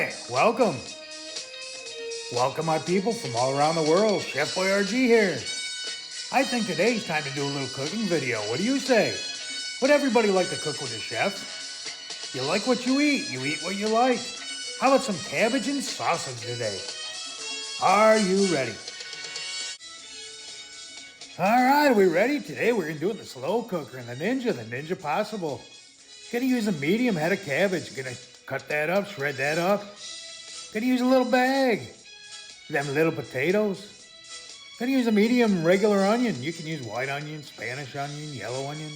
right, welcome. Welcome my people from all around the world. Chef-boy-ArGee here. I think today's time to do a little cooking video. What do you say? Would everybody like to cook with a chef? You like what you eat what you like. How about some cabbage and sausage today? Are you ready? All right, we ready? Today we're gonna do it in the slow cooker in the Ninja Possible. Gonna use a medium head of cabbage. Gonna cut that up, shred that up. Gonna use a little bag. Them little potatoes. Gonna use a medium regular onion. You can use white onion, Spanish onion, yellow onion.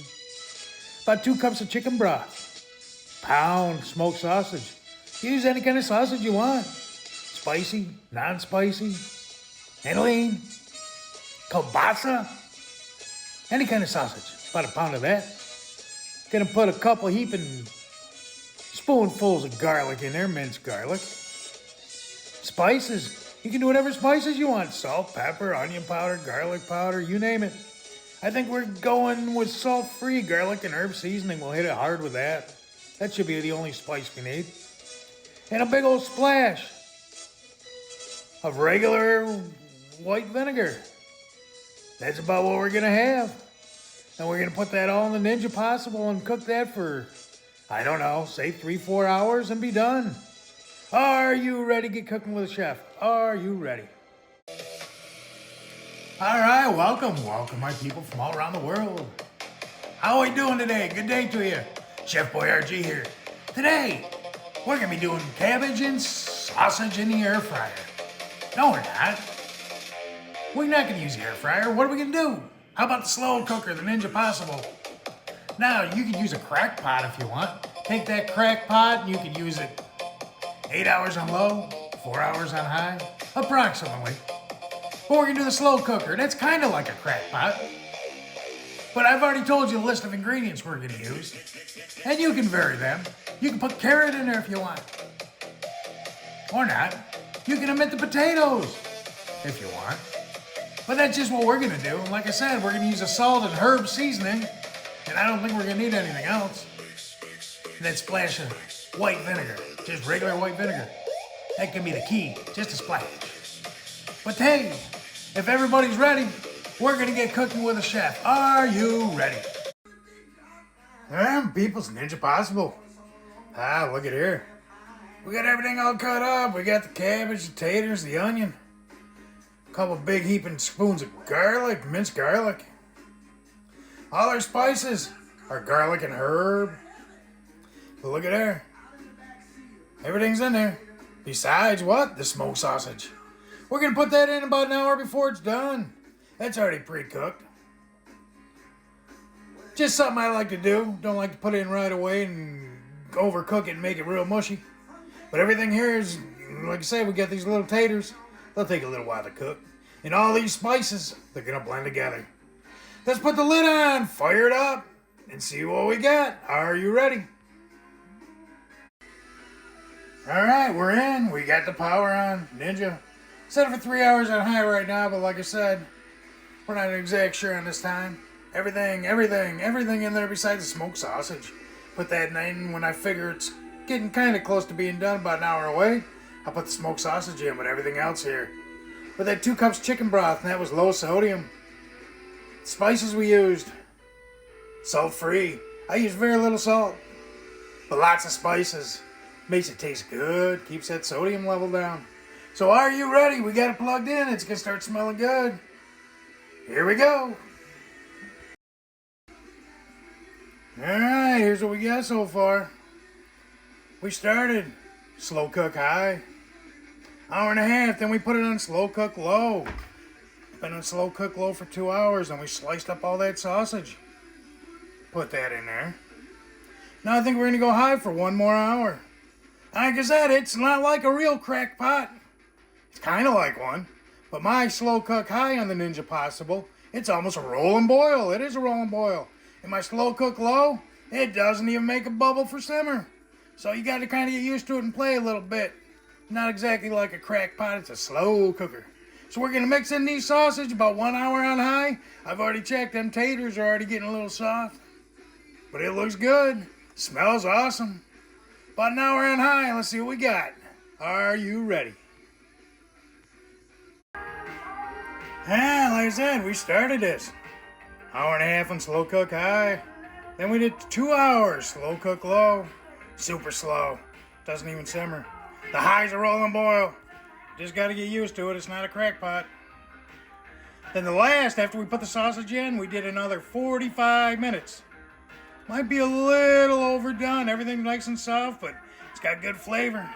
About 2 cups of chicken broth. Pound smoked sausage. Use any kind of sausage you want. Spicy, non-spicy, and lean. Kielbasa. Any kind of sausage. About a pound of that. Gonna put a couple heaping spoonfuls of garlic in there, minced garlic. Spices. You can do whatever spices you want. Salt, pepper, onion powder, garlic powder, you name it. I think we're going with salt-free garlic and herb seasoning. We'll hit it hard with that. That should be the only spice we need. And a big old splash of regular white vinegar. That's about what we're gonna have. And we're gonna put that all in the Ninja Possible and cook that for, I don't know, say 3-4 hours and be done. Are you ready to get cooking with a chef? Are you ready? All right, welcome my people from all around the world. How are we doing today? Good day to you. Chef-boy-ArGee here. Today, we're gonna be doing cabbage and sausage in the air fryer. No, we're not. We're not gonna use the air fryer. What are we gonna do? How about the slow cooker, the Ninja Possible? Now, you can use a crack pot if you want. Take that crack pot and you can use it 8 hours on low, 4 hours on high, approximately. But we're gonna do the slow cooker. That's kind of like a crack pot. But I've already told you the list of ingredients we're gonna use. And you can vary them. You can put carrot in there if you want. Or not. You can omit the potatoes if you want. But that's just what we're gonna do. And like I said, we're gonna use a salt and herb seasoning. And I don't think we're gonna need anything else. And that splash of white vinegar. Just regular white vinegar. That can be the key. Just a splash. But hey, if everybody's ready, we're gonna get cooking with a chef. Are you ready? People's Ninja Possible. Look at here. We got everything all cut up. We got the cabbage, the taters, the onion. A couple big heaping spoons of garlic, minced garlic. All our spices are garlic and herb. But look at there. Everything's in there. Besides what? The smoked sausage. We're going to put that in about an hour before it's done. That's already pre-cooked. Just something I like to do. Don't like to put it in right away and overcook it and make it real mushy. But everything here is, like I say, we got these little taters. They'll take a little while to cook. And all these spices, they're going to blend together. Let's put the lid on, fire it up, and see what we got. Are you ready? All right, we're in. We got the power on. Ninja. Set it for 3 hours on high right now, but like I said, we're not exact sure on this time. Everything in there besides the smoked sausage. Put that in when I figure it's getting kind of close to being done, about an hour away. I'll put the smoked sausage in, but everything else here. Put that 2 cups chicken broth, and that was low sodium. Spices we used. Salt-free. I use very little salt, but lots of spices. Makes it taste good, keeps that sodium level down. So are you ready? We got it plugged in. It's going to start smelling good. Here we go. Alright, here's what we got so far. We started slow cook high. Hour and a half, then we put it on slow cook low. Been on slow cook low for 2 hours, and we sliced up all that sausage. Put that in there. Now I think we're going to go high for 1 more hour. Like I said, it's not like a real crack pot. It's kind of like one. But my slow cook high on the Ninja Possible, it's almost a rolling boil. It is a rolling boil. And my slow cook low, it doesn't even make a bubble for simmer. So you got to kind of get used to it and play a little bit. Not exactly like a crack pot, it's a slow cooker. So we're going to mix in these sausage about 1 hour on high. I've already checked, them taters are already getting a little soft. But it looks good. Smells awesome. About an hour on high. Let's see what we got. Are you ready? And like I said, we started this. Hour and a half on slow cook high. Then we did 2 hours slow cook low. Super slow. Doesn't even simmer. The high's a rolling boil. Just got to get used to it. It's not a crack pot. Then the last, after we put the sausage in, we did another 45 minutes. Might be a little overdone. Everything's nice and soft, but it's got good flavor.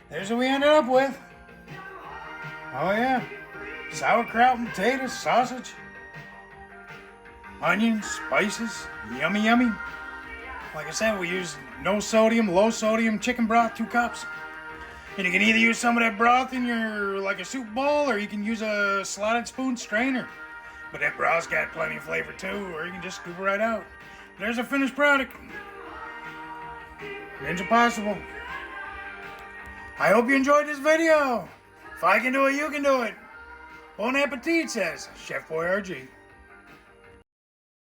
There's what we ended up with. Oh yeah. Sauerkraut and potatoes, sausage, onions, spices, yummy, yummy. Like I said, we use no sodium, low sodium chicken broth, 2 cups. And you can either use some of that broth in your, like a soup bowl, or you can use a slotted spoon strainer. But that broth's got plenty of flavor too, or you can just scoop it right out. There's a finished product. Ninja Possible. I hope you enjoyed this video. If I can do it, you can do it. Bon appetit, says Chef-boy-ArGee.